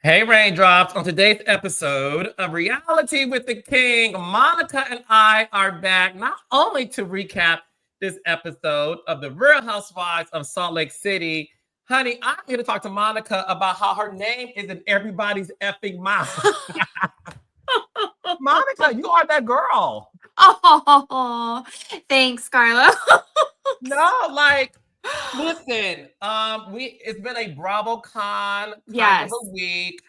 Hey, Raindrops. On today's episode of Reality with the King, Monica and I are back not only to recap this episode of The Real Housewives of Salt Lake City. Honey, I'm here to talk to Monica about how her name is in everybody's effing mouth. Monica, you are that girl. Oh, thanks, Carla. No, like, listen, it's been a BravoCon kind of a Yes. week.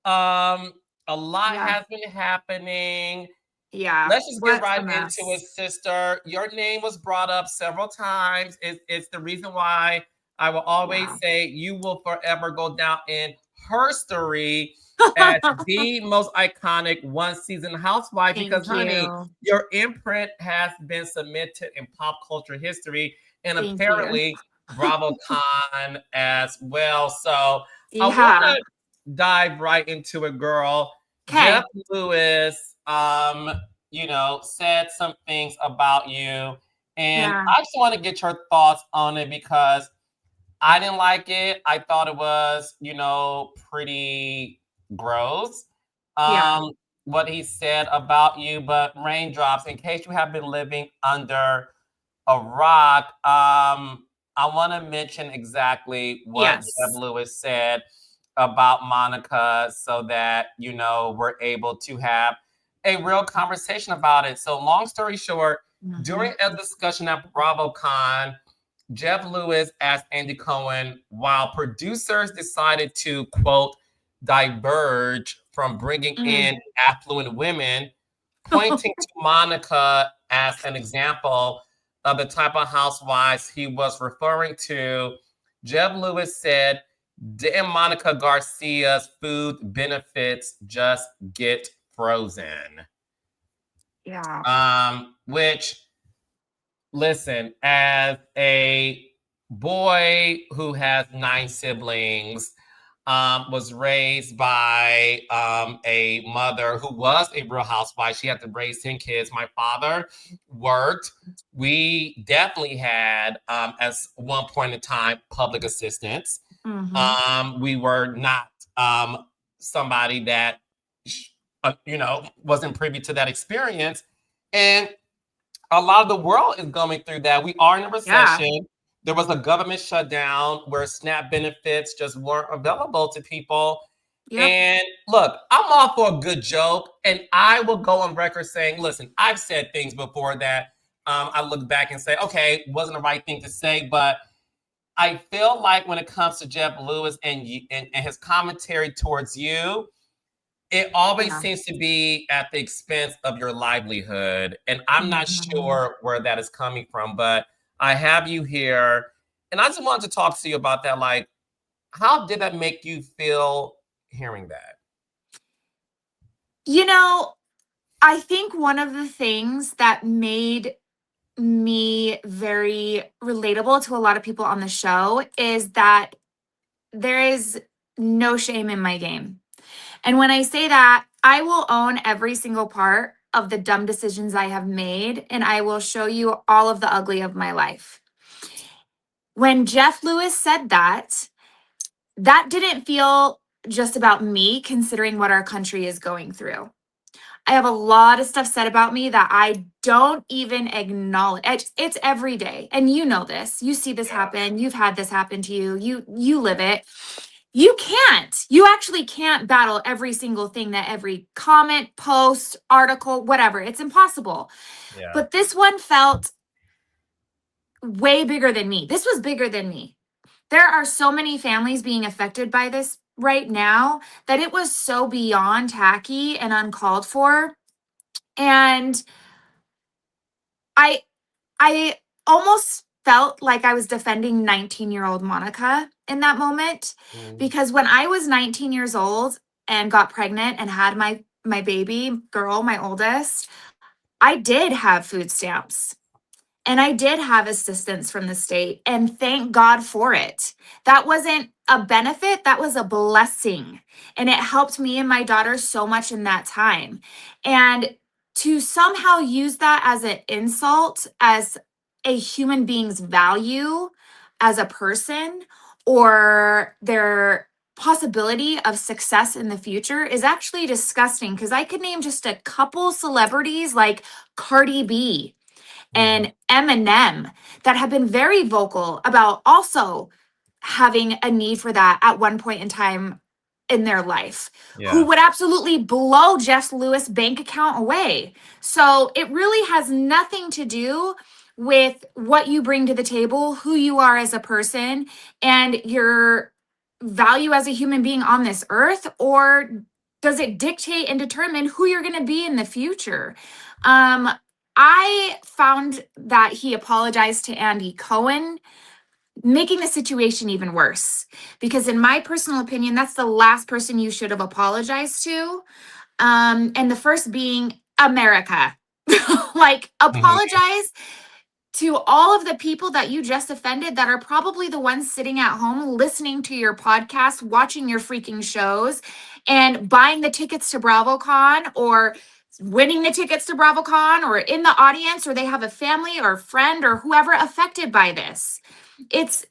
Um, a lot Yeah. has been happening. Yeah. Let's just get What a right into it, mess. sister. Your name was brought up several times. It's the reason why I will always Yeah. say you will forever go down in her story as the most iconic one season housewife because, Thank honey, you. your imprint has been cemented in pop culture history and Thank you. apparently BravoCon as well. So I want Yeah. to dive right into it, girl. Jeff Okay. Lewis, said some things about you. And Yeah. I just want to get your thoughts on it because I didn't like it. I thought it was, pretty gross. Yeah. What he said about you, but raindrops, in case you have been living under a rock, I want to mention exactly what Jeb Yes. Lewis said about Monica so that, we're able to have a real conversation about it. So, long story short, during Mhm. a discussion at BravoCon, Jeff Lewis asked Andy Cohen while producers decided to, quote, diverge from bringing Mm. in affluent women, pointing to Monica as an example of the type of housewives he was referring to. Jeff Lewis said, didn't Monica Garcia's food benefits just get frozen? Yeah. Which, listen, as a boy who has 9 siblings, was raised by a mother who was a real housewife. She had to raise 10 kids. My father worked. We definitely had, as one point in time, public assistance. Mhm. We were not somebody that, wasn't privy to that experience. And a lot of the world is going through that. We are in a Yeah. recession. There was a government shutdown where SNAP benefits just weren't available to people. Yep. And look, I'm all for a good joke. And I will go on record saying, listen, I've said things before that I look back and say, okay, wasn't the right thing to say. But I feel like when it comes to Jeff Lewis and his commentary towards you, it always Yeah. seems to be at the expense of your livelihood. And I'm not Mhm. sure where that is coming from, but I have you here. And I just wanted to talk to you about that. Like, how did that make you feel hearing that? You know, I think one of the things that made me very relatable to a lot of people on the show is that there is no shame in my game. And when I say that, I will own every single part of the dumb decisions I have made, and I will show you all of the ugly of my life. When Jeff Lewis said that, that didn't feel just about me, considering what our country is going through. I have a lot of stuff said about me that I don't even acknowledge. It's every day. And you know this. You see this Yeah. happen. You've had this happen to you. You live it. You can't. You actually can't battle every single thing that every comment, post, article, whatever. It's impossible. Yeah. But this one felt way bigger than me. This was bigger than me. There are so many families being affected by this right now that it was so beyond tacky and uncalled for. And I I almost felt like I was defending 19-year-old Monica in that moment Mm. because when I was 19 years old and got pregnant and had my baby girl, my oldest, I did have food stamps. And I did have assistance from the state, and thank God for it. That wasn't a benefit, that was a blessing. And it helped me and my daughter so much in that time. And to somehow use that as an insult, as a human being's value as a person or their possibility of success in the future is actually disgusting, because I could name just a couple celebrities like Cardi B and Eminem that have been very vocal about also having a need for that at one point in time in their life, who would absolutely blow Jeff Lewis' bank account away. So it really has nothing to do with what you bring to the table, who you are as a person, and your value as a human being on this earth, or does it dictate and determine who you're going to be in the future? I found that he apologized to Andy Cohen, making the situation even worse. Because in my personal opinion, that's the last person you should have apologized to. And the first being America. Like, apologize to all of the people that you just offended that are probably the ones sitting at home listening to your podcast, watching your freaking shows, and buying the tickets to BravoCon, or winning the tickets to BravoCon, or in the audience, or they have a family or friend or whoever affected by this. It's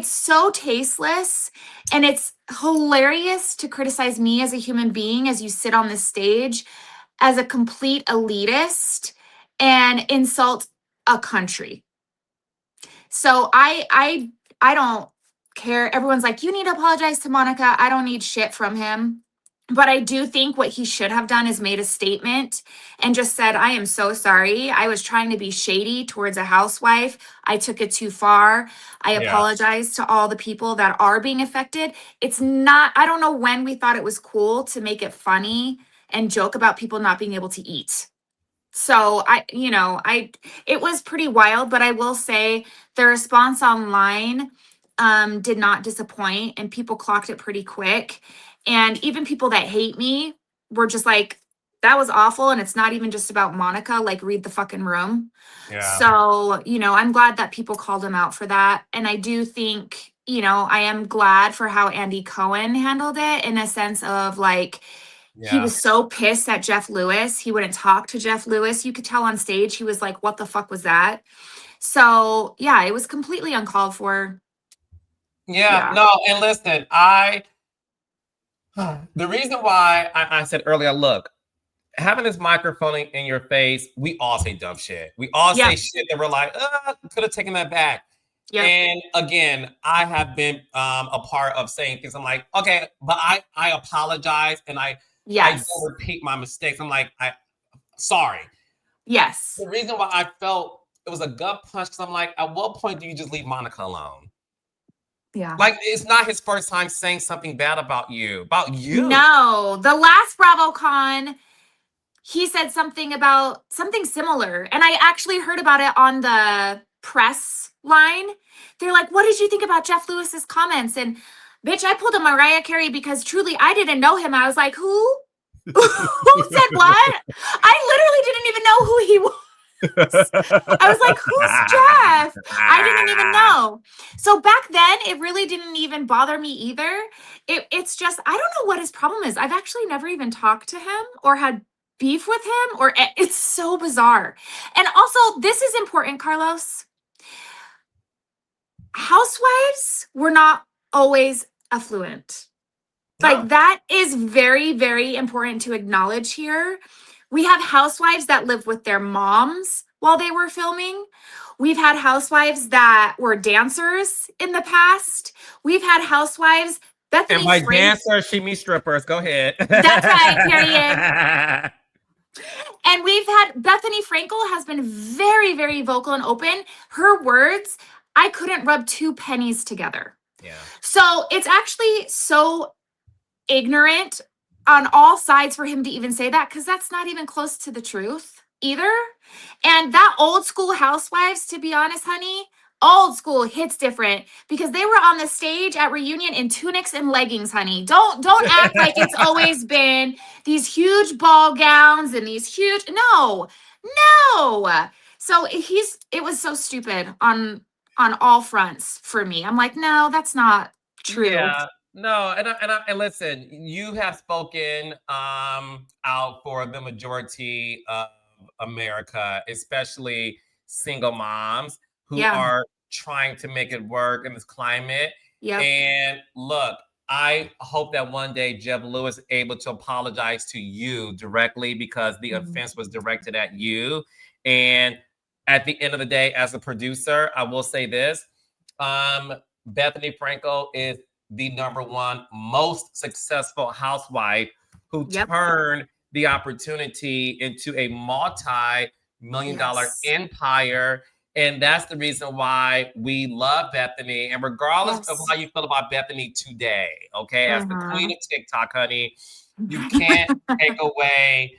so tasteless, and it's hilarious to criticize me as a human being as you sit on the stage as a complete elitist and insult a country. So I don't care. Everyone's like, you need to apologize to Monica. I don't need shit from him. But I do think what he should have done is made a statement and just said, I am so sorry. I was trying to be shady towards a housewife. I took it too far. I apologize to all the people that are being affected. It's not, I don't know when we thought it was cool to make it funny and joke about people not being able to eat. So it was pretty wild, but I will say the response online did not disappoint, and people clocked it pretty quick. And even people that hate me were just like, that was awful. And it's not even just about Monica, like, read the fucking room. So, I'm glad that people called him out for that. And I do think, I am glad for how Andy Cohen handled it, in a sense of like, he was so pissed at Jeff Lewis. He wouldn't talk to Jeff Lewis. You could tell on stage he was like, what the fuck was that? So, yeah, it was completely uncalled for. No, and listen, the reason why I said earlier, look, having this microphone in your face, we all say dumb shit. We all say shit that we're like, could have taken that back. And again, I have been a part of saying things. I'm like, okay, but I apologize, and I don't repeat my mistakes. I'm like, sorry. Yes. The reason why I felt it was a gut punch, because I'm like, at what point do you just leave Monica alone? Yeah. Like, it's not his first time saying something bad about you. No, the last BravoCon, he said something about something similar. And I actually heard about it on the press line. They're like, what did you think about Jeff Lewis's comments? And bitch, I pulled a Mariah Carey, because truly I didn't know him. I was like, who? Who said what? I literally didn't even know who he was. I was like, who's Jeff? I didn't even know. So back then, it really didn't even bother me either. It's just, I don't know what his problem is. I've actually never even talked to him or had beef with him, or it's so bizarre. And also, this is important, Carlos. Housewives were not always affluent. Like, that is very, very important to acknowledge here. We have housewives that live with their moms while they were filming. We've had housewives that were dancers in the past. We've had housewives, Bethany and by dancers, she means strippers. Go ahead. That's right, period. And we've had, Bethany Frankel has been very, very vocal and open. Her words, I couldn't rub two pennies together. Yeah. So it's actually so ignorant on all sides for him to even say that, because that's not even close to the truth either. And that old school housewives, to be honest, honey, old school hits different, because they were on the stage at reunion in tunics and leggings, honey. Don't act like it's always been these huge ball gowns and these huge, no. So it was so stupid on all fronts for me. I'm like, no, that's not true. Yeah. No, and listen, you have spoken out for the majority of America, especially single moms who are trying to make it work in this climate. And look, I hope that one day Jeb Lewis is able to apologize to you directly because the offense was directed at you. And at the end of the day, as a producer, I will say this. Bethany Frankel is the number one most successful housewife who turned the opportunity into a multi-million-dollar empire. And that's the reason why we love Bethany. And regardless of how you feel about Bethany today, okay, as the queen of TikTok, honey, you can't take away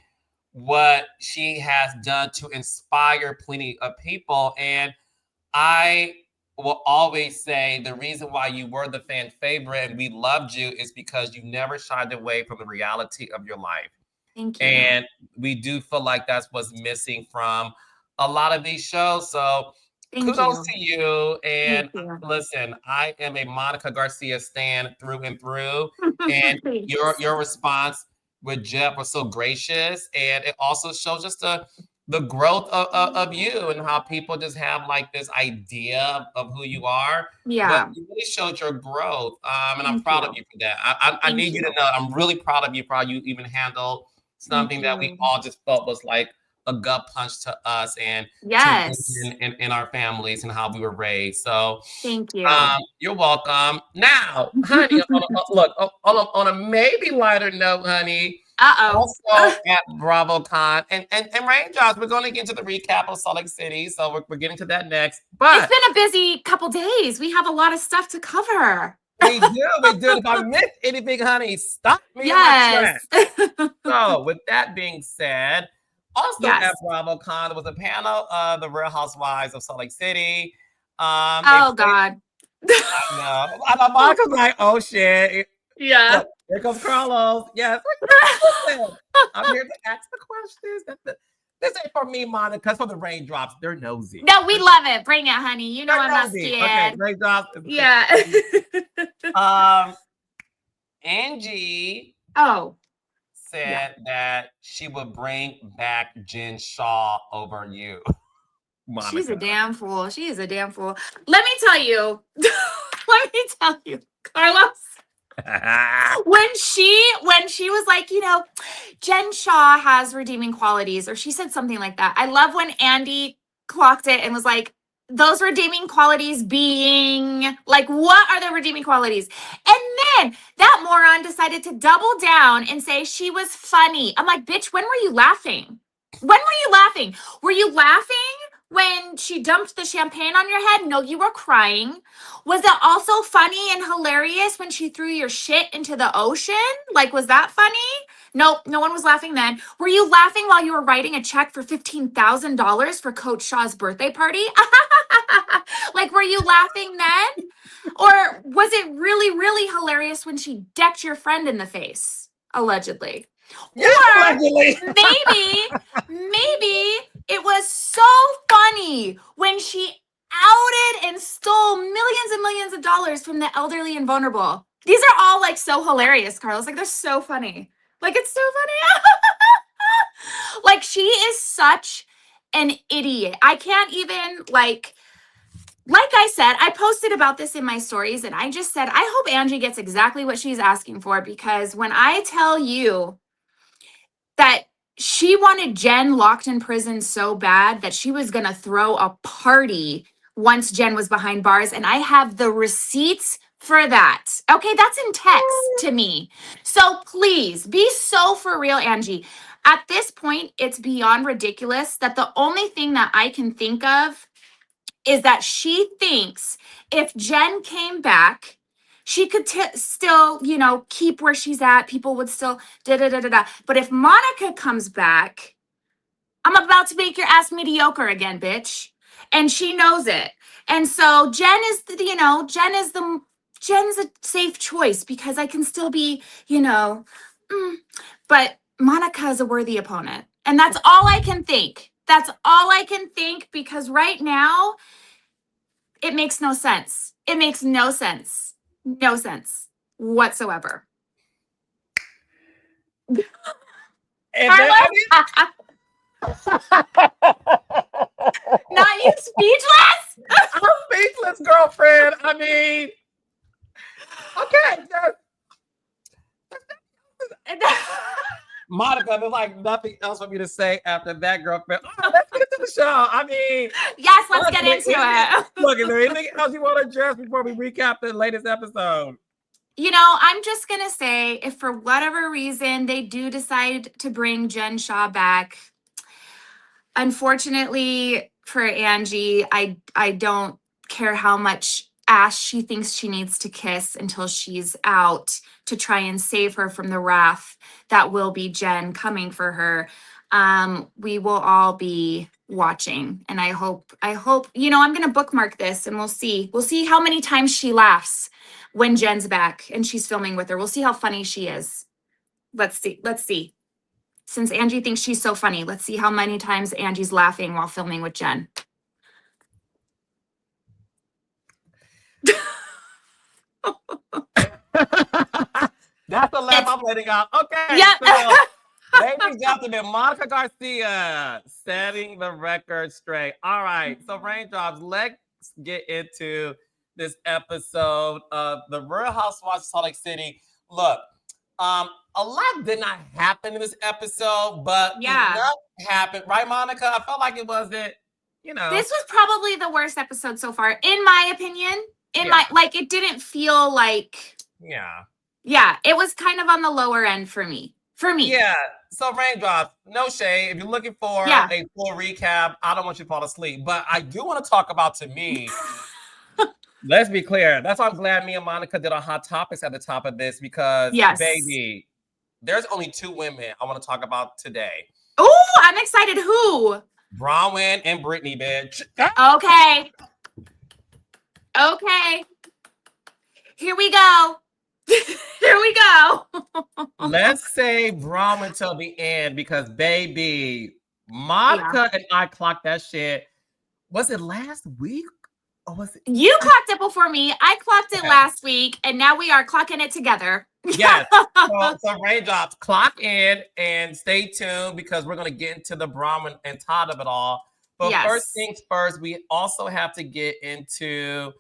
what she has done to inspire plenty of people. And I will always say the reason why you were the fan favorite and we loved you is because you never shied away from the reality of your life. Thank you. And we do feel like that's what's missing from a lot of these shows. So kudos to you. And listen, I am a Monica Garcia stan through and through. And your response with Jeff was so gracious. And it also shows just the growth of you and how people just have like this idea of who you are. Yeah. But you really showed your growth. And I'm proud of you for that. I need you to know I'm really proud of you for how you even handled something that we all just felt was like a gut punch to us and in our families and how we were raised. So thank you. You're welcome. Now, honey, on a maybe lighter note, honey. Also at BravoCon and Raindrops, we're going to get into the recap of Salt Lake City, so we're getting to that next. But it's been a busy couple days. We have a lot of stuff to cover. We do. If I miss anything, honey, stop me in my track. So, with that being said, also at BravoCon, there was a panel of the Real Housewives of Salt Lake City. God. I know. Monica's like, oh shit. Yeah. Look, here comes Carlos. Yes. I'm here to ask the questions. This ain't for me, Monica. It's for the Raindrops. They're nosy. No, we love it. Bring it, honey. You know I'm not scared. Okay, Raindrops. Yeah. Angie. Said that she would bring back Jen Shaw over you. Monica. She's a damn fool. She is a damn fool. Let me tell you. Carlos. when she was like, Jen Shaw has redeeming qualities, or she said something like that. I love when Andy clocked it and was like, those redeeming qualities being like, what are the redeeming qualities? And then that moron decided to double down and say she was funny. I'm like, bitch, when were you laughing? Were you laughing when she dumped the champagne on your head? No, you were crying. Was it also funny and hilarious when she threw your shit into the ocean? Like, was that funny? Nope, no one was laughing then. Were you laughing while you were writing a check for $15,000 for Coach Shaw's birthday party? Like, were you laughing then? Or was it really, really hilarious when she decked your friend in the face? Allegedly. Yes, or maybe it was so funny when she outed and stole millions and millions of dollars from the elderly and vulnerable. These are all like so hilarious, Carlos. Like, they're so funny. Like, it's so funny. Like, she is such an idiot. I can't even like I said, I posted about this in my stories and I just said, I hope Angie gets exactly what she's asking for, because when I tell you that she wanted Jen locked in prison so bad that she was going to throw a party once Jen was behind bars, and I have the receipts for that. Okay, that's in text to me. So please be so for real, Angie. At this point, it's beyond ridiculous that the only thing that I can think of is that she thinks if Jen came back, she could still, keep where she's at. People would still da-da-da-da-da. But if Monica comes back, I'm about to make your ass mediocre again, bitch. And she knows it. And so Jen is, Jen's a safe choice because I can still be, but Monica is a worthy opponent. And that's all I can think. That's all I can think, because right now, it makes no sense. It makes no sense. No sense whatsoever. Not you speechless? I'm speechless, girlfriend. I mean, okay. Monica, there's like nothing else for me to say after that, girlfriend. Oh, let's get into the show. I mean, Yes, let's get into it. Look, is there anything else you want to address before we recap the latest episode? I'm just going to say if for whatever reason they do decide to bring Jen Shaw back, unfortunately for Angie, I don't care how much ass she thinks she needs to kiss until she's out to try and save her from the wrath that will be Jen coming for her. We will all be watching, and I hope, I'm going to bookmark this, and we'll see how many times she laughs when Jen's back and she's filming with her. We'll see how funny she is. Let's see. Since Angie thinks she's so funny, let's see how many times Angie's laughing while filming with Jen. That's the laugh I'm letting out. Okay. Yep. So, ladies and gentlemen, Monica Garcia setting the record straight. All right. So, Raindrops, let's get into this episode of The Real Housewives of Salt Lake City. Look, a lot did not happen in this episode, but enough happened. Right, Monica? I felt like it wasn't, This was probably the worst episode so far, in my opinion. It didn't feel like... Yeah, it was kind of on the lower end for me. Yeah. So, Raindrops, no shade. If you're looking for a full recap, I don't want you to fall asleep. But I do want to talk about, to me, let's be clear. That's why I'm glad me and Monica did our hot topics at the top of this, because, baby, there's only 2 women I want to talk about today. Oh, I'm excited. Who? Bronwyn and Whitney, bitch. Okay. Here we go. Let's say Bronwyn till the end, because, baby, Monica and I clocked that shit. Was it last week? Or was it? You clocked it before me. I clocked it last week, and now we are clocking it together. Yes. So Raindrops, clock in and stay tuned, because we're going to get into the Bronwyn and Todd of it all. But first things first, we also have to get into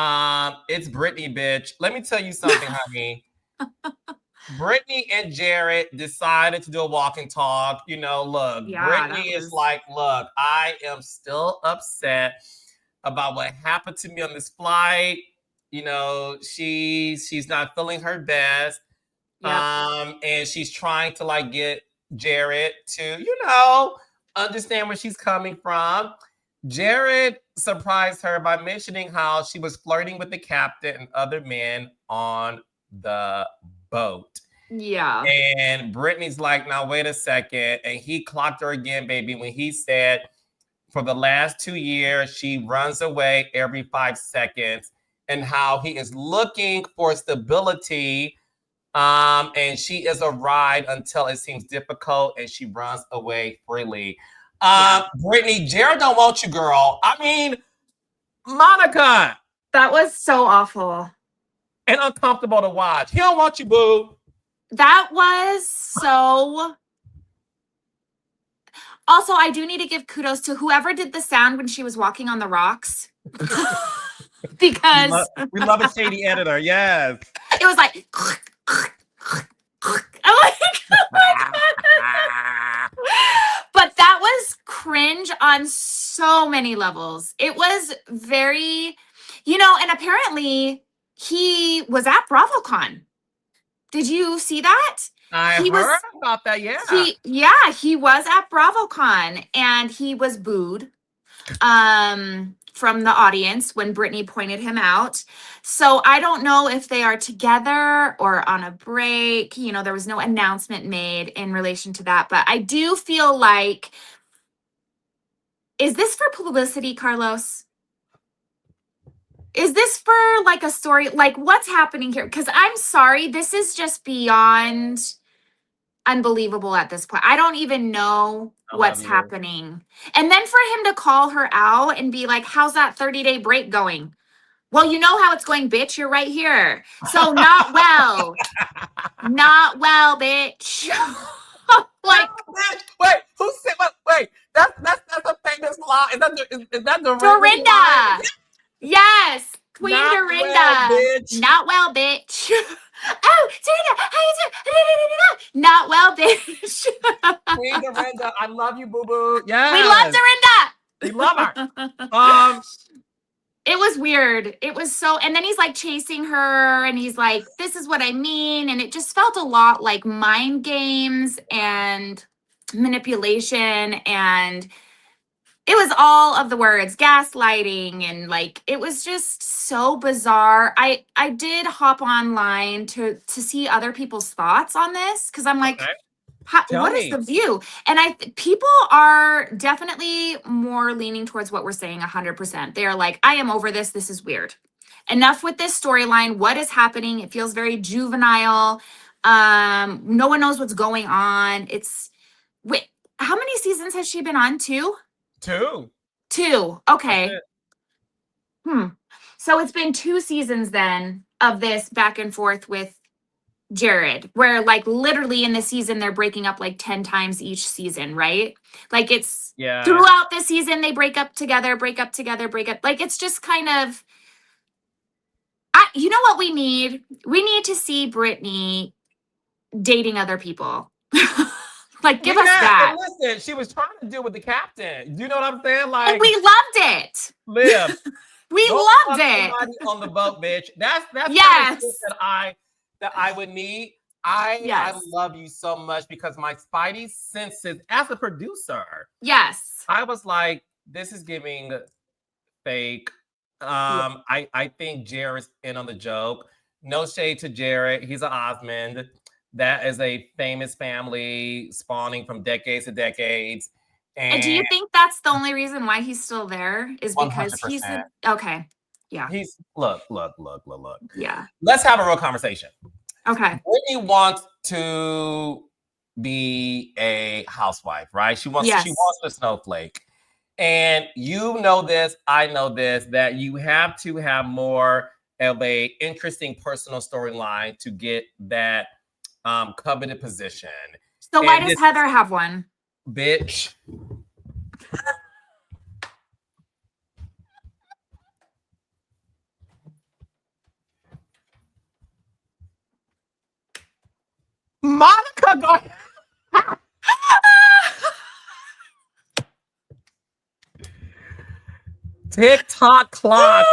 it's Brittany, bitch. Let me tell you something, honey. Brittany and Jared decided to do a walk and talk. Look, Brittany is like, look, I am still upset about what happened to me on this flight. She's not feeling her best. And she's trying to get Jared to, understand where she's coming from. Jared surprised her by mentioning how she was flirting with the captain and other men on the boat. Yeah. And Brittany's like, now wait a second. And he clocked her again, baby, when he said for the last 2 years, she runs away every 5 seconds, and how he is looking for stability. And she is a ride until it seems difficult, and she runs away freely. Brittany, Jared don't want you, girl. I mean, Monica. That was so awful. And uncomfortable to watch. He don't want you, boo. That was so... Also, I do need to give kudos to whoever did the sound when she was walking on the rocks. Because... We love a shady editor, yes. It was like... I'm like, oh my God. But that was cringe on so many levels. It was very, and apparently he was at BravoCon. Did you see that? I heard about that, yeah. He was at BravoCon, and he was booed from the audience when Brittany pointed him out. So I don't know if they are together or on a break. There was no announcement made in relation to that, but I do feel like, is this for publicity, Carlos? Is this for a story? What's happening here? Because I'm sorry, this is just beyond unbelievable at this point. I don't even know what's happening. And then for him to call her out and be like, how's that 30-day break going? Well, you know how it's going, bitch. You're right here. So not well. Not well, bitch. Wait, who said what? Wait, that's a famous line. Is that Dorinda? Yes. Queen not Dorinda. Well, bitch. Not well, bitch. Oh, Dorinda, how you doing? Not well, bitch. Dorinda. I love you, boo boo. We love Yes, Dorinda. we love her. Um, It was weird. It was so, and then he's like chasing her and he's like, this is what I mean. And it just felt a lot like mind games and manipulation. And it was all of the words, gaslighting. And like, it was just so bizarre. I did hop online to see other people's thoughts on this. Cause I'm like, okay, tell what is the me. view? And people are definitely more leaning towards what we're saying 100%. They are like, I am over this. This is weird. Enough with this storyline. What is happening? It feels very juvenile. No one knows what's going on. Wait, how many seasons has she been on? Two? Two. Two. That's Okay. it. So it's been 2 seasons then of this back and forth with Jared, where like literally in the season they're breaking up like 10 times each season, right? Like it's Yeah. throughout the season they break up together, break up together, break up. Like it's just kind of you know what we need? We need to see Brittany dating other people. Like give us Yeah, and that. listen, she was trying to deal with the captain. You know what I'm saying? And Like, we loved it. live. We Go loved fuck it. somebody on the boat, bitch. That's kind of shit Yes. that I would need. I Yes. love you so much because my spidey senses as a producer, Yes. I was like, this is giving fake. Yeah. I think Jared's in on the joke. No shade to Jared. He's an Osmond. That is a famous family spawning from decades to decades. And do And you think that's the only reason why he's still there? Is because he's 100%. okay. Yeah. He's look. Yeah. Let's have a real conversation. Okay. Whitney wants to be a housewife, right? She wants Yes. a snowflake. And you know this, I know this, that you have to have more of a interesting personal storyline to get that coveted position. So why And does this Heather have one? bitch. Monica go TikTok clock.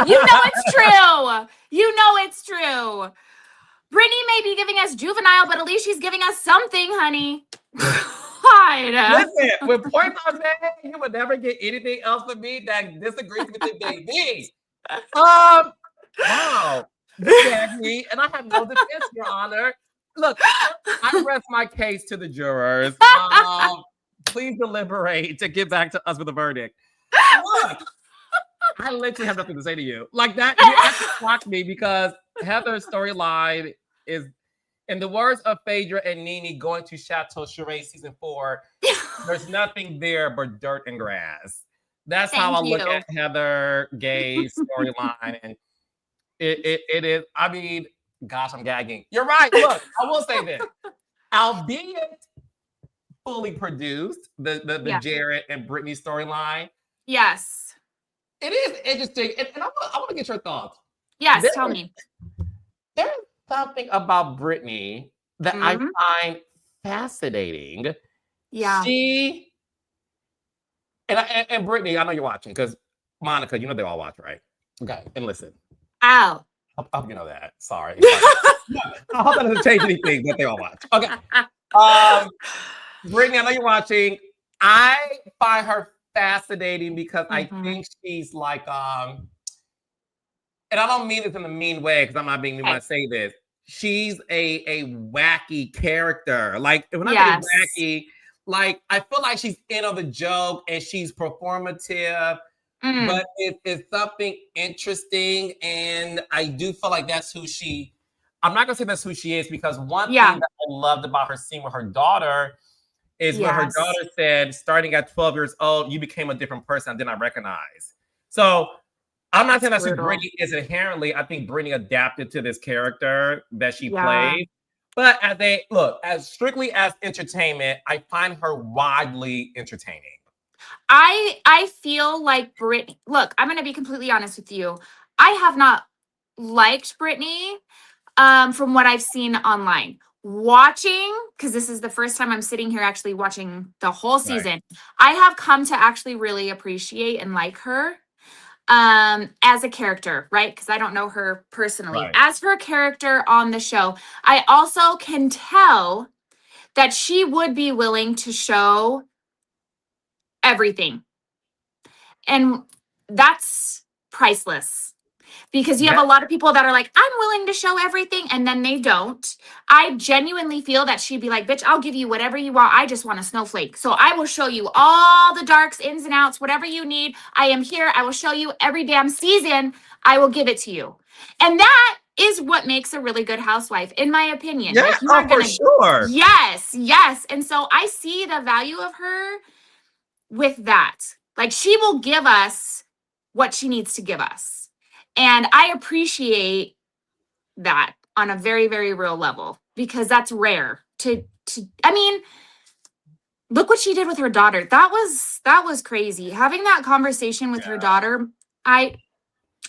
You know it's true. You know it's true. Brittany may be giving us juvenile, but at least she's giving us something, honey. God. Listen, with points are made, you would never get anything else from me that disagrees with the baby. Wow, you gagged me, and I have no defense, Your Honor. Look, I rest my case to the jurors. Please deliberate to get back to us with a verdict. Look, I literally have nothing to say to you. Like that, you actually shocked me because Heather's storyline is, in the words of Phaedra and Nene going to Chateau Charade season 4, there's nothing there but dirt and grass. That's how I Thank look you. at Heather Gay's storyline. And it is, I mean, gosh, I'm gagging. You're right. Look, I will say this. Albeit fully produced, the Yeah. Jared and Brittany storyline, Yes. it is interesting. And I want to get your thoughts. Yes. There- Tell me. There's something about Brittany that I Mhm. find fascinating. Yeah. She and Brittany, I know you're watching because Monica, you know they all watch, right? Okay, and listen, Ow. I hope you know that. Sorry, I hope that doesn't change anything, but they all watch. Okay, Brittany, I know you're watching. I find her fascinating because I think she's like, and I don't mean this in a mean way because I'm not being mean when I say this. She's a wacky character. Like when I Yes. say wacky, like I feel like she's in on the joke and she's performative, but it's something interesting. And I do feel like that's who she. I'm not gonna say that's who she is because one thing that I loved about her scene with her daughter is when her daughter said, starting at 12 years old, you became a different person I did not recognize. So I'm not saying that's who Brittany is inherently. I think Brittany adapted to this character that she played. But as strictly as entertainment, I find her widely entertaining. I feel like Brittany. Look, I'm gonna be completely honest with you. I have not liked Brittany from what I've seen online. watching, because this is the first time I'm sitting here actually watching the whole Right. season, I have come to actually really appreciate and like her as a character, right? Because I don't know her personally. Right. As her character on the show, I also can tell that she would be willing to show everything. And that's priceless. Because you have Yeah. a lot of people that are like, I'm willing to show everything, and then they don't. I genuinely feel that she'd be like, bitch, I'll give you whatever you want. I just want a snowflake. So I will show you all the darks, ins and outs, whatever you need. I am here. I will show you every damn season. I will give it to you. And that is what makes a really good housewife, in my opinion. Yeah. Like, you Oh, are for gonna, sure. yes, yes. And so I see the value of her with that. Like, she will give us what she needs to give us. And I appreciate that on a very, very real level, because that's rare to I mean, look what she did with her daughter. That was crazy. Having that conversation with her daughter, I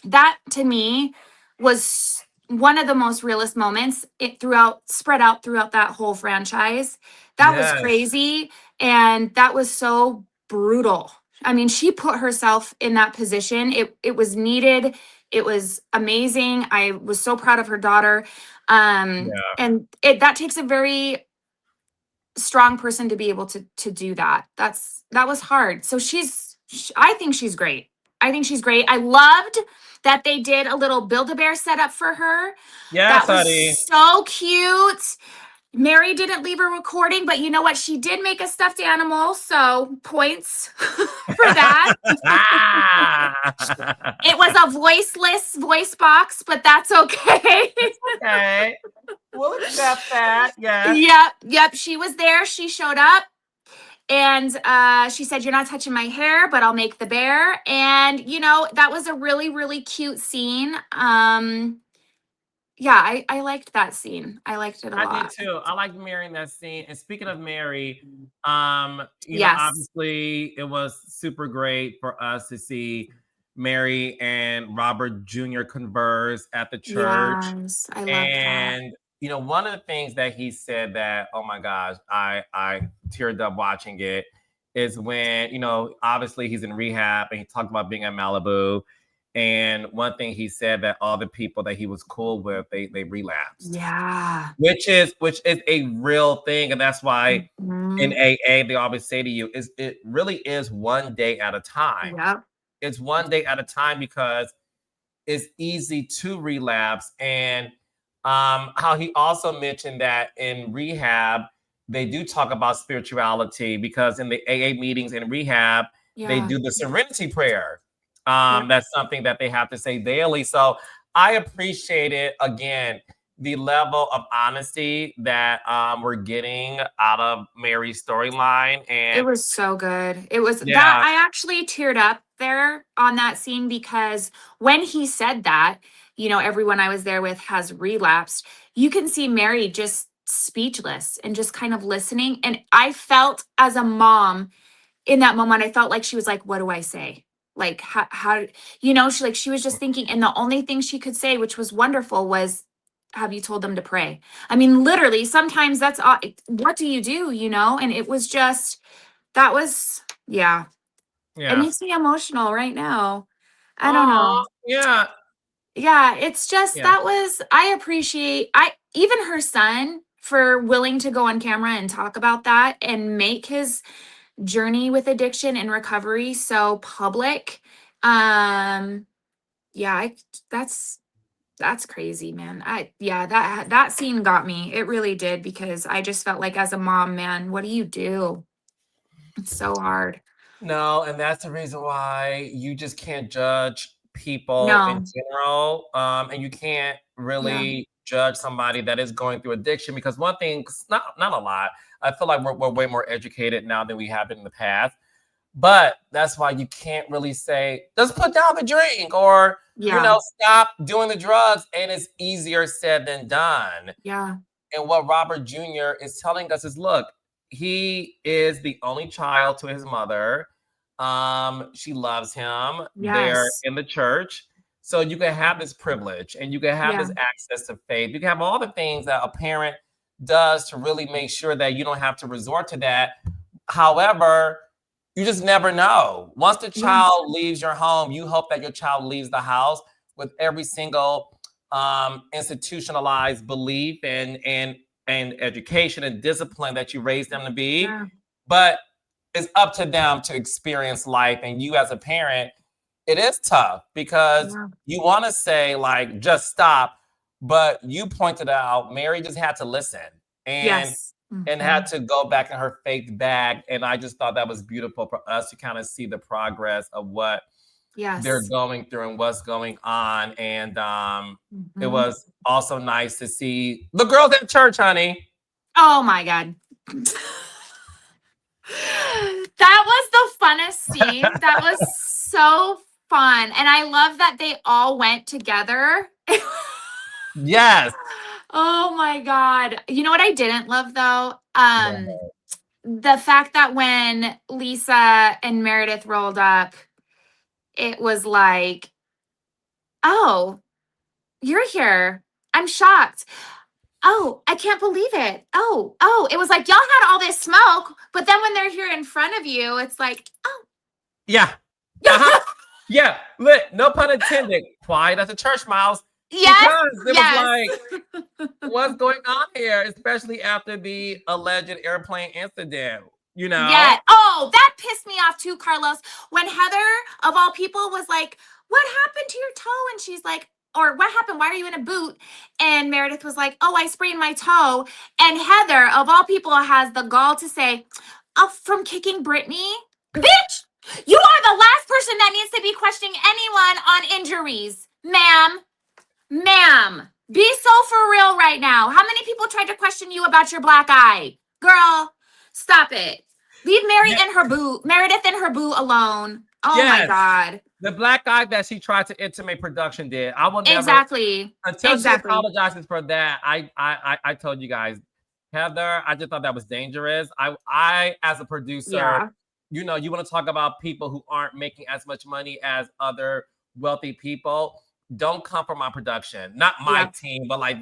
that to me was one of the most realist moments it throughout spread out throughout that whole franchise. That was Yes. crazy, and that was so brutal. I mean, she put herself in that position. It was needed. It was amazing. I was so proud of her daughter. Yeah. And it that takes a very strong person to be able to do that. That was hard. So I think she's great. I think she's great. I loved that they did a little Build-A-Bear setup for her. Yes, That was honey. so cute. Mary didn't leave a recording, but you know what? She did make a stuffed animal, so points for that. It was a voiceless voice box, but that's okay. Okay. We'll accept that. Yes. Yep. She was there. She showed up. And she said, "You're not touching my hair, but I'll make the bear." And that was a really, really cute scene. Yeah, I liked that scene. I liked it a I did lot. too. I like Mary in that scene. And speaking of Mary, Yes. obviously it was super great for us to see Mary and Robert Jr. converse at the church. Yes, I loved that. And one of the things that he said that, oh my gosh, I teared up watching it is when, obviously he's in rehab and he talked about being at Malibu. And one thing he said that all the people that he was cool with, they relapsed, Yeah. which is a real thing. And that's why in Mhm. AA they always say to you is it really is one day at a time. Yep. It's one day at a time because it's easy to relapse. And how he also mentioned that in rehab they do talk about spirituality because in the AA meetings in rehab they Yeah. do the serenity prayer. Yep. That's something that they have to say daily. So I appreciate it again, the level of honesty that we're getting out of Mary's storyline. It And was so good. It was that yeah, I actually teared up there on that scene, because when he said that, everyone I was there with has relapsed. You can see Mary just speechless and just kind of listening. And I felt, as a mom, in that moment, I felt like she was like, what do I say? Like, how she was just thinking. And the only thing she could say, which was wonderful, was, have you told them to pray? I mean, literally, sometimes that's all, what do you do, And it was just, that was, yeah. It yeah. makes me emotional right now. I don't know. Oh, yeah, Yeah, it's just, yeah. that was, I appreciate, even her son for willing to go on camera and talk about that and make his journey with addiction and recovery so public. Um, yeah, that's crazy, man. Yeah, that scene got me. It really did, because I just felt like, as a mom, man, what do you do? It's so hard. No, and that's the reason why you just can't judge people in No. general. And you can't Yeah. really judge somebody that is going through addiction because one thing, not a lot. I feel like we're way more educated now than we have been in the past. But that's why you can't really say, just put down the drink or, Yeah. stop doing the drugs. And it's easier said than done. Yeah. And what Robert Jr. is telling us is, look, he is the only child to his mother. She loves him. They're Yes. in the church. So you can have this privilege and you can have Yeah. this access to faith. You can have all the things that a parent does to really make sure that you don't have to resort to that. However, you just never know. Once the child leaves your home, you hope that your child leaves the house with every single institutionalized belief and education and discipline that you raised them to be. Yeah. But it's up to them to experience life. And you as a parent, it is tough because you want to say like just stop, but you pointed out Mary just had to listen and had to go back in her faith back. And I just thought that was beautiful for us to kind of see the progress of what they're going through and what's going on. And it was also nice to see the girls at church, honey. Oh my God. That was the funnest scene. That was so fun. And I love that they all went together. Yes. Oh my God. You know what I didn't love though? The fact that when Lisa and Meredith rolled up, it was like, oh, you're here. I'm shocked. Oh, I can't believe it. Oh, it was like y'all had all this smoke, but then when they're here in front of you, it's like, oh. Yeah. Yeah. No pun intended. Quiet at the church, Miles. Yes. Because it was like, what's going on here? Especially after the alleged airplane incident, you know? Yeah. Oh, that pissed me off too, Carlos. When Heather, of all people, was like, what happened to your toe? And she's like, or what happened? Why are you in a boot? And Meredith was like, oh, I sprained my toe. And Heather, of all people, has the gall to say, oh, from kicking Brittany? Bitch, you are the last person that needs to be questioning anyone on injuries. Ma'am, be so for real right now. How many people tried to question you about your black eye? Girl, stop it. Leave Meredith and her boo alone. Oh my God. The black eye that she tried to intimate production did. I will never until she apologizes for that. I told you guys, Heather, I just thought that was dangerous. I as a producer, you know, you want to talk about people who aren't making as much money as other wealthy people. Don't come from my production, not my team, but like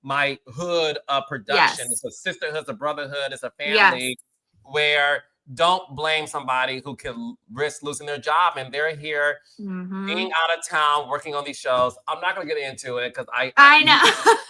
my hood of production. It's a sisterhood, it's a brotherhood, it's a family where don't blame somebody who can risk losing their job. And they're here being out of town, working on these shows. I'm not going to get into it because I know.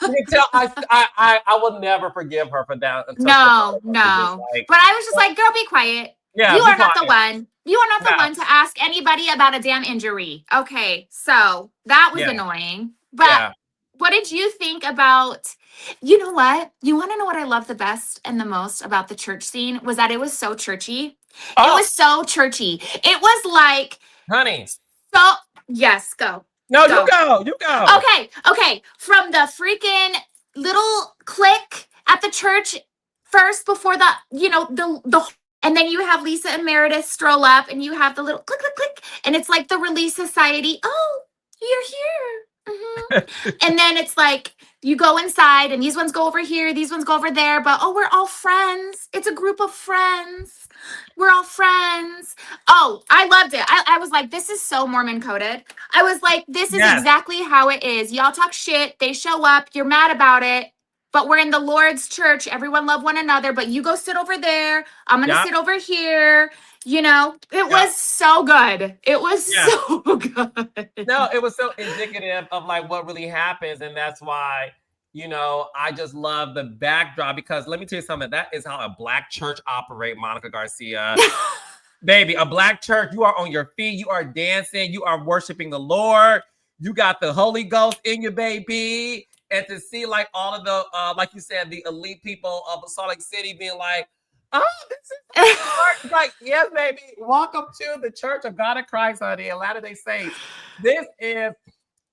You can tell I will never forgive her for that. No. But I was just like, girl, be quiet. Yeah, you are not the one. You are not the one to ask anybody about a damn injury. Okay, so that was annoying. But what did you think about, you know what? You want to know what I love the best and the most about the church scene was that it was so churchy. It was so churchy. It was like, honey. So, yes, go. No, you go. Okay. From the freaking little click at the church first before the, you know, the and then you have Lisa and Meredith stroll up and you have the little click, click, click. And it's like the Relief Society. Oh, you're here. And then it's like you go inside and these ones go over here, these ones go over there. But oh, we're all friends. It's a group of friends. We're all friends. Oh, I loved it. I was like, this is so Mormon coded. I was like, this is exactly how it is. Y'all talk shit. They show up. You're mad about it. But we're in the Lord's church. Everyone love one another. But you go sit over there. I'm going to sit over here. You know, it was so good. It was so good. No, it was so indicative of like what really happens. And that's why, you know, I just love the backdrop because let me tell you something. That is how a Black church operate, Monica Garcia. Baby, a Black church, you are on your feet. You are dancing. You are worshiping the Lord. You got the Holy Ghost in you, baby. And to see like all of the, like you said, the elite people of Salt Lake City being like, oh, this is like, yes, baby. Welcome to the Church of God in Christ, honey, in Latter-day Saints.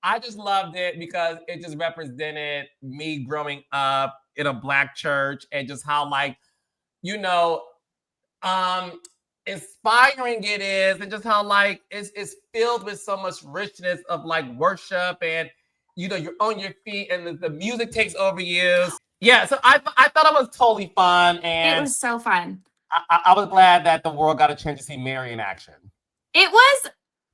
I just loved it because it just represented me growing up in a Black church and just how like, you know, inspiring it is and just how like it's filled with so much richness of like worship and you know you're on your feet and the music takes over you. Yeah, so I thought it was totally fun and it was so fun. I was glad that the world got a chance to see Mary in action. It was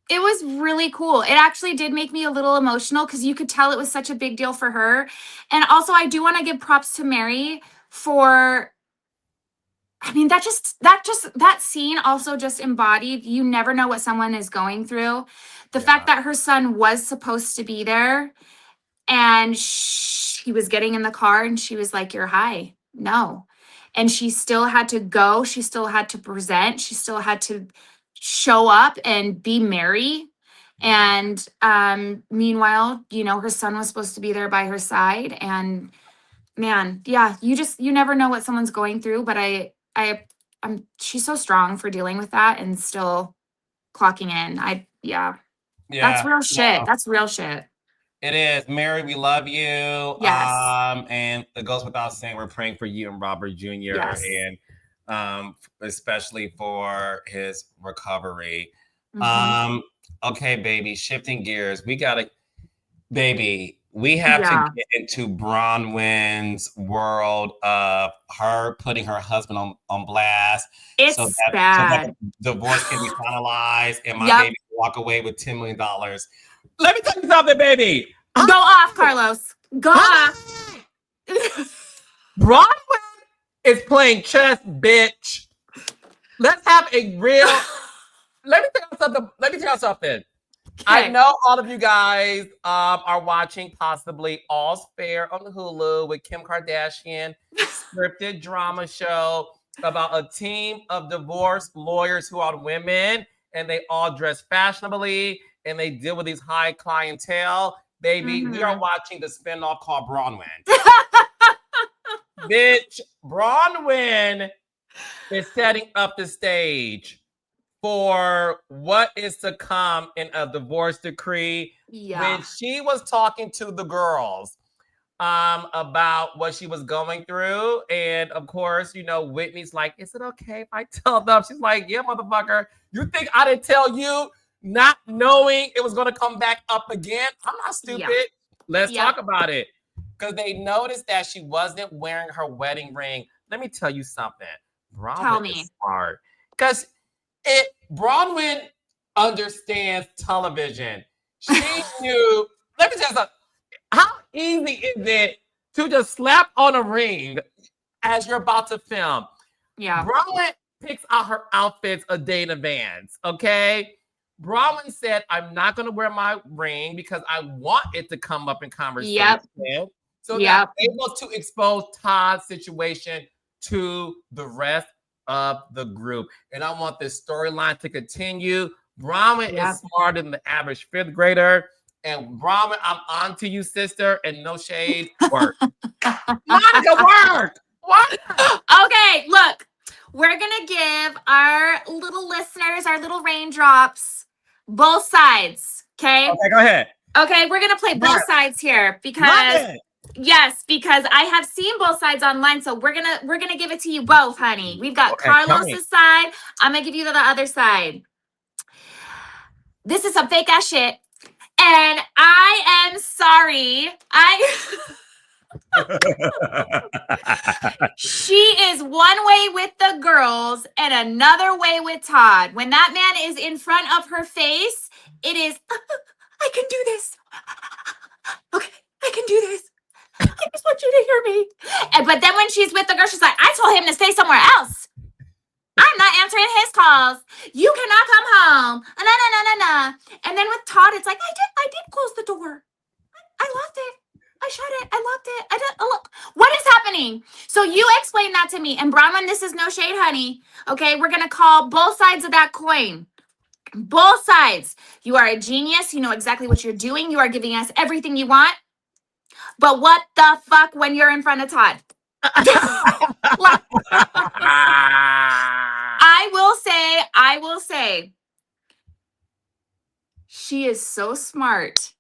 It was really cool. It actually did make me a little emotional because you could tell it was such a big deal for her. And also, I do want to give props to Mary for. I mean, that scene also just embodied. You never know what someone is going through. The fact that her son was supposed to be there, and he was getting in the car, and she was like, "You're high." No, and she still had to go. She still had to present. She still had to show up and be Mary. And meanwhile, her son was supposed to be there by her side. And man, yeah, you never know what someone's going through. But she's so strong for dealing with that and still clocking in. That's Yeah. real shit. That's real shit. It is. Mary, we love you. Yes. And it goes without saying, we're praying for you and Robert Jr. Yes. and especially for his recovery. Mhm. Okay, baby, shifting gears. We have to get into Bronwyn's world of her putting her husband on blast. It's so bad. that divorce can be finalized and my baby can walk away with $10 million. Let me tell you something, baby. Go off, Carlos. Go off. Bronwyn is playing chess, bitch. Let's have a real. Let me tell you something. Okay. I know all of you guys are watching possibly All's Fair on Hulu with Kim Kardashian, scripted drama show about a team of divorced lawyers who are women and they all dress fashionably and they deal with these high clientele. Baby, we are watching the spinoff called Bronwyn. Bitch, Bronwyn is setting up the stage for what is to come in a divorce decree. When she was talking to the girls about what she was going through, and of course, Whitney's like, is it okay if I tell them? She's like, yeah, motherfucker. You think I didn't tell you, not knowing it was going to come back up again? I'm not stupid. Let's talk about it. Because they noticed that she wasn't wearing her wedding ring. Let me tell you something. Bronwyn is smart. Because Bronwyn understands television. She knew. Let me tell you something. How easy is it to just slap on a ring as you're about to film? Yeah. Bronwyn picks out her outfits a day in advance. Okay. Bronwyn said, I'm not going to wear my ring because I want it to come up in conversation. So they're able to expose Todd's situation to the rest of the group. And I want this storyline to continue. Bronwyn is smarter than the average fifth grader. And Bronwyn, I'm on to you, sister. And no shade. Work. Monica, work. What? Okay, look. We're going to give our little listeners, our little raindrops, both sides. Okay? Okay, go ahead. Okay, we're going to play both sides here because... Yes, because I have seen both sides online, so we're gonna give it to you both, honey. We've got Carlos's side. I'm gonna give you the other side. This is some fake ass shit, and I am sorry. She is one way with the girls and another way with Todd. When that man is in front of her face, it is. I can do this. Okay, I can do this. I just want you to hear me. But then when she's with the girl, she's like, I told him to stay somewhere else. I'm not answering his calls. You cannot come home. No. And then with Todd, it's like, I did close the door. I locked it. I shut it. I locked it. Look, what is happening? So you explain that to me. And Bronwyn, this is no shade, honey. Okay, we're going to call both sides of that coin. Both sides. You are a genius. You know exactly what you're doing. You are giving us everything you want. But what the fuck when you're in front of Todd? I will say, she is so smart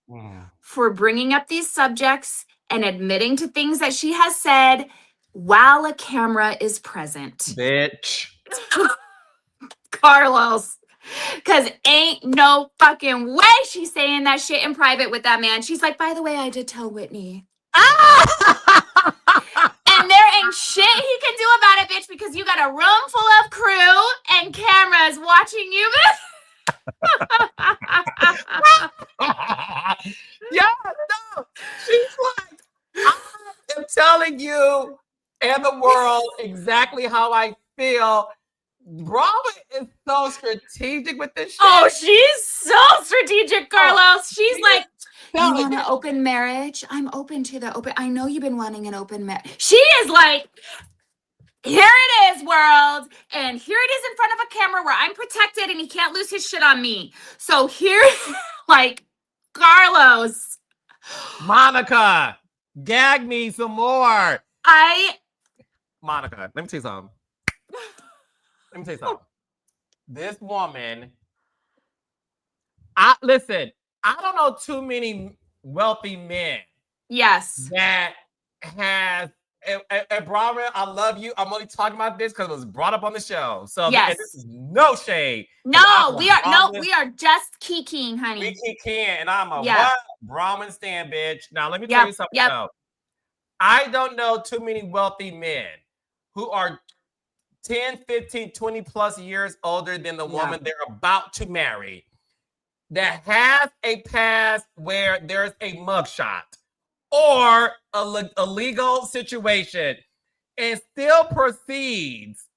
for bringing up these subjects and admitting to things that she has said while a camera is present. Bitch. Carlos. Because ain't no fucking way she's saying that shit in private with that man. She's like, by the way, I did tell Whitney. And there ain't shit he can do about it, bitch, because you got a room full of crew and cameras watching you. you and the world exactly how I feel. Bronwyn is so strategic with this shit. Oh, she's so strategic, Carlos. She's she like, is you telling want you. an open marriage? I'm open to the open. I know you've been wanting an open marriage. She is like, here it is, world. And here it is in front of a camera where I'm protected and he can't lose his shit on me. So here, like, Carlos. Monica, gag me some more. Monica, let me tell you something. Let me tell you something. This woman, listen, I don't know too many wealthy men Yes. that has and Bronwyn, I love you. I'm only talking about this because it was brought up on the show. So Yes. and this is no shade. No, we are just kikiing, honey. We keep can, and I'm a Yeah. what? Bronwyn stand, bitch. Now let me tell you something else. I don't know too many wealthy men who are 10, 15, 20 plus years older than the woman they're about to marry that has a past where there's a mugshot or a legal situation and still proceeds,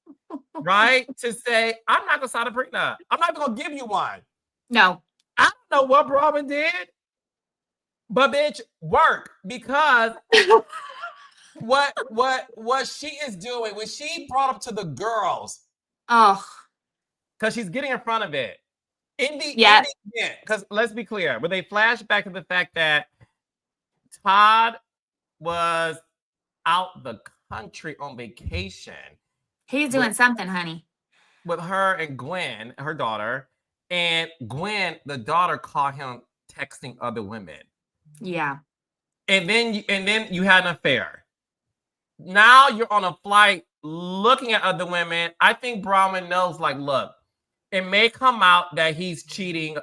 right, to say, I'm not going to sign a prenup. I'm not going to give you one. No. I don't know what Bronwyn did, but bitch, work, because what she is doing, when she brought up to the girls, because she's getting in front of it. In the end, because let's be clear, when they flash back to the fact that Todd was out the country on vacation. He's doing something, honey. With her and Gwen, her daughter. And Gwen, the daughter, caught him texting other women. Yeah. And then you had an affair. Now you're on a flight looking at other women. I think Bronwyn knows, like, look, it may come out that he's cheating.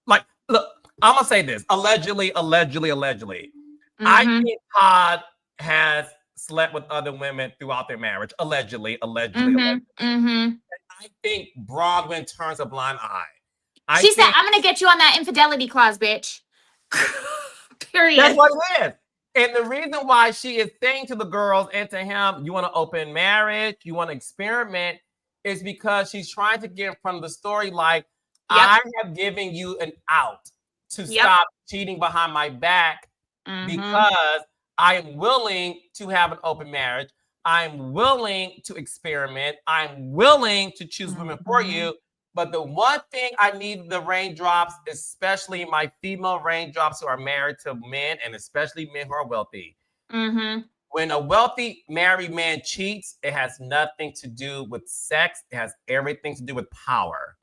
Like, look, I'm going to say this. Allegedly. Mm-hmm. I think Todd has slept with other women throughout their marriage. Allegedly. Mm-hmm. And I think Bronwyn turns a blind eye. She said, I'm going to get you on that infidelity clause, bitch. Period. That's what it is. And the reason why she is saying to the girls and to him, you want to open marriage, you want to experiment, is because she's trying to get in front of the story like, I have given you an out to stop cheating behind my back because I am willing to have an open marriage. I'm willing to experiment. I'm willing to choose women for you. But the one thing I need the raindrops, especially my female raindrops who are married to men, and especially men who are wealthy. When a wealthy married man cheats, it has nothing to do with sex. It has everything to do with power.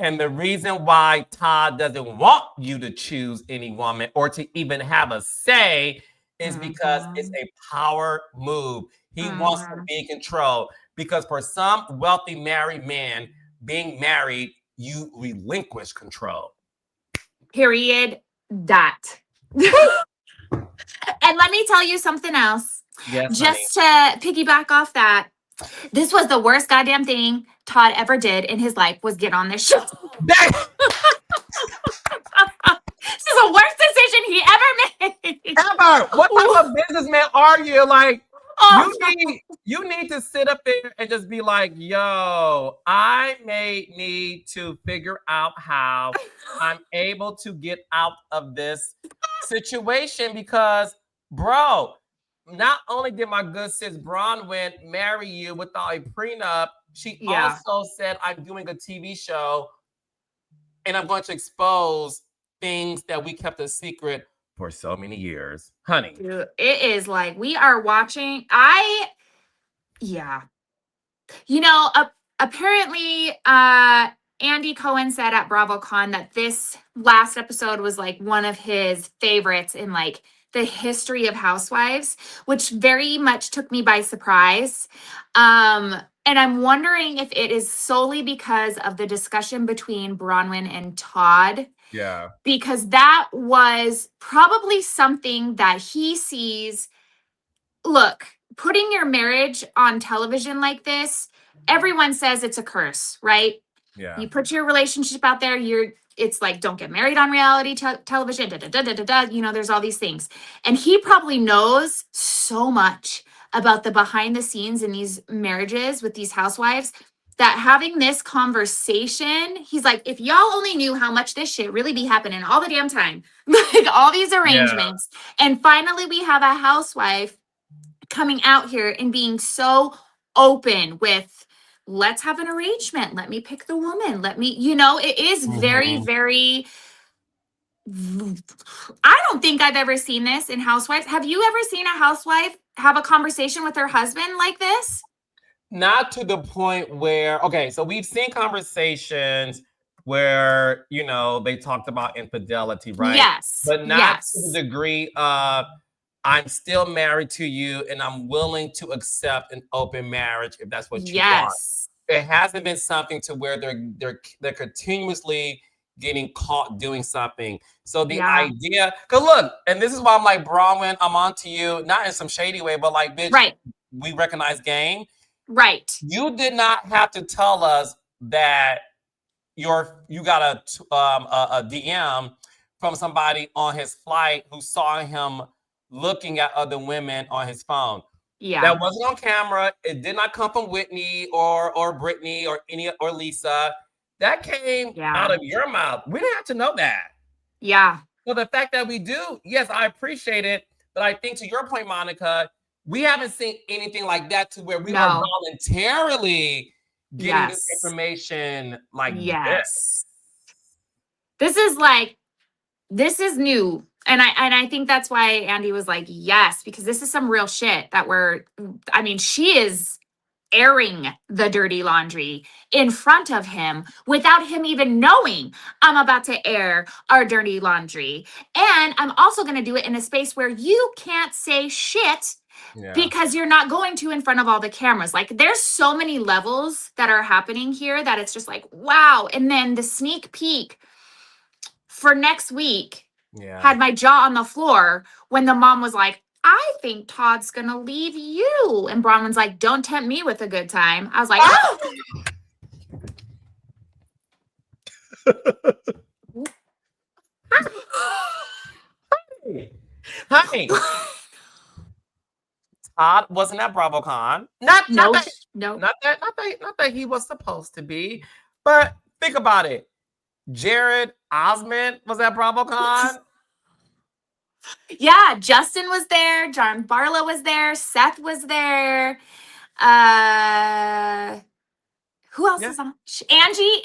And the reason why Todd doesn't want you to choose any woman or to even have a say is because it's a power move. He wants to be in control, because for some wealthy married men, being married, you relinquish control. Period. That. And let me tell you something else. Yes, just honey. To piggyback off that, this was the worst goddamn thing Todd ever did in his life, was get on this show. This is the worst decision he ever made. Ever. What type of businessman are you? Like, you need to sit up there and just be like, yo, I may need to figure out how I'm able to get out of this situation, because, bro, not only did my good sis Bronwyn marry you without a prenup, she also said, I'm doing a TV show and I'm going to expose things that we kept a secret for so many years. Honey. Dude, it is like we are watching. You know, apparently Andy Cohen said at BravoCon that this last episode was like one of his favorites in like the history of Housewives, which very much took me by surprise. And I'm wondering if it is solely because of the discussion between Bronwyn and Todd. Yeah. Because that was probably something that he sees. Look, putting your marriage on television like this, everyone says it's a curse, right? Yeah. You put your relationship out there, you're it's like, don't get married on reality television, da, da, da, da, da, da. You know, there's all these things. And he probably knows so much about the behind the scenes in these marriages with these housewives that having this conversation, he's like, if y'all only knew how much this shit really be happening all the damn time, like all these arrangements. And finally, we have a housewife coming out here and being so open with, let's have an arrangement. Let me pick the woman. Let me, you know, it is very, very, I don't think I've ever seen this in housewives. Have you ever seen a housewife have a conversation with her husband like this? Not to the point where, okay, so we've seen conversations where, you know, they talked about infidelity, right? Yes. But not to the degree of, I'm still married to you and I'm willing to accept an open marriage if that's what you want. It hasn't been something to where they're continuously getting caught doing something. So the idea, because look, and this is why I'm like, Bronwyn, I'm on to you, not in some shady way, but like, bitch, we recognize game. Right. You did not have to tell us that you got a DM from somebody on his flight who saw him looking at other women on his phone. Yeah. That wasn't on camera. It did not come from Whitney or Brittany or Lisa. That came out of your mouth. We didn't have to know that. Yeah. So the fact that we do, yes, I appreciate it. But I think to your point, Monica, we haven't seen anything like that to where we are voluntarily getting this information like this. This is like, this is new. And I think that's why Andy was like, yes, because this is some real shit that I mean, she is airing the dirty laundry in front of him without him even knowing I'm about to air our dirty laundry. And I'm also going to do it in a space where you can't say shit because you're not going to in front of all the cameras. Like, there's so many levels that are happening here that it's just like, wow. And then the sneak peek for next week had my jaw on the floor when the mom was like, I think Todd's going to leave you. And Bronwyn's like, don't tempt me with a good time. I was like, Honey. Todd wasn't at BravoCon. Not that he was supposed to be. But think about it. Jared Osmond was at BravoCon. Yeah, Justin was there. John Barlow was there. Seth was there. Who else is on? Angie.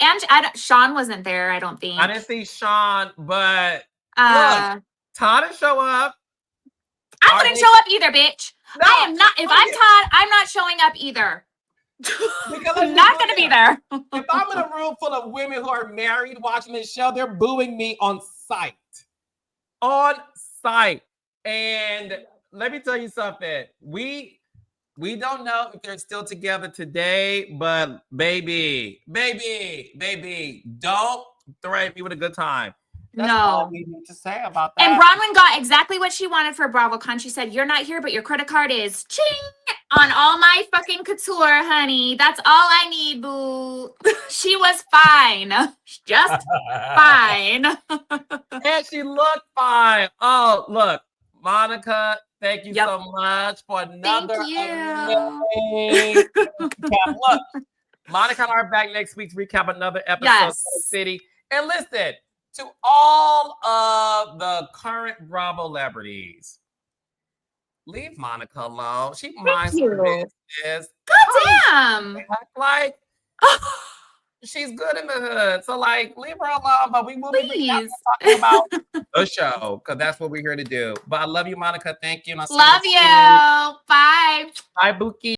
Sean wasn't there, I don't think. I didn't see Sean, but look, Todd didn't show up. I wouldn't show up either, bitch. No, I am not. If I'm Todd, I'm not showing up either. I'm not going to be there. If I'm in a room full of women who are married watching this show, they're booing me on sight. On sight. And let me tell you something. We don't know if they're still together today, but baby, don't threaten me with a good time. That's all we need to say about that. And Bronwyn got exactly what she wanted for BravoCon. She said, you're not here, but your credit card is ching on all my fucking couture, honey. That's all I need, boo. She was fine. Just fine. And she looked fine. Oh, look, Monica, thank you so much for another amazing recap. Look, Monica and I are back next week to recap another episode of City. And listen, to all of the current Bravo celebrities, leave Monica alone. She minds her business. Goddamn. Like, she's good in the hood. So, like, leave her alone. But we will be talking about the show because that's what we're here to do. But I love you, Monica. Thank you. And I'll see you. Bye. Bye, Buki.